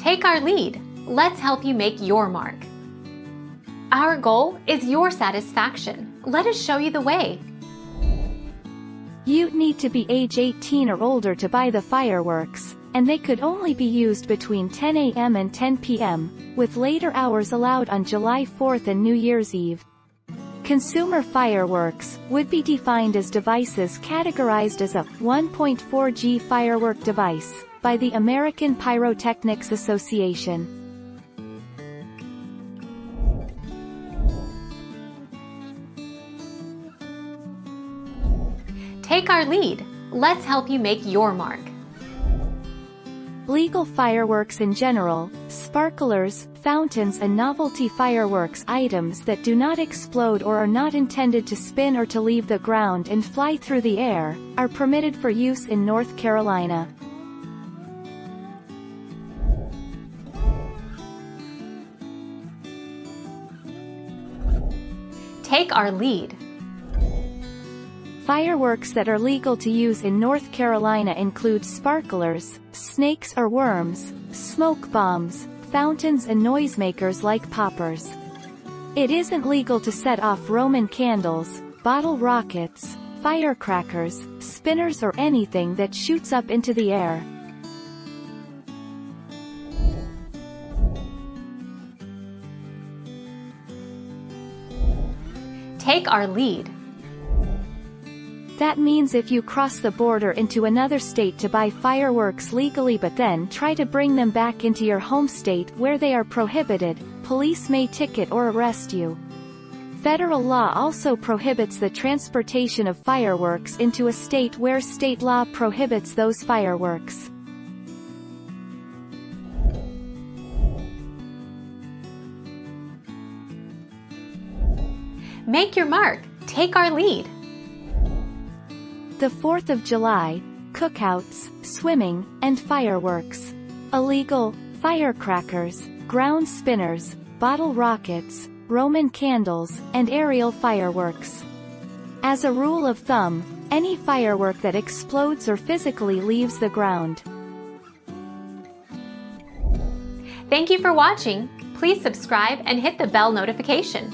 Take our lead. Let's help you make your mark. Our goal is your satisfaction. Let us show you the way. You'd need to be age 18 or older to buy the fireworks, and they could only be used between 10 a.m. and 10 p.m., with later hours allowed on July 4th and New Year's Eve. Consumer fireworks would be defined as devices categorized as a 1.4G firework device by the American Pyrotechnics Association. Take our lead. Let's help you make your mark. Legal fireworks in general, sparklers, fountains and novelty fireworks items that do not explode or are not intended to spin or to leave the ground and fly through the air, are permitted for use in North Carolina. Take our lead. Fireworks that are legal to use in North Carolina include sparklers, snakes or worms, smoke bombs, fountains and noisemakers like poppers. It isn't legal to set off Roman candles, bottle rockets, firecrackers, spinners or anything that shoots up into the air. Take our lead. That means if you cross the border into another state to buy fireworks legally but then try to bring them back into your home state where they are prohibited, police may ticket or arrest you. Federal law also prohibits the transportation of fireworks into a state where state law prohibits those fireworks. Make your mark. Take our lead. The 4th of July, cookouts, swimming, and fireworks. Illegal, firecrackers, ground spinners, bottle rockets, Roman candles, and aerial fireworks. As a rule of thumb, any firework that explodes or physically leaves the ground. Thank you for watching. Please subscribe and hit the bell notification.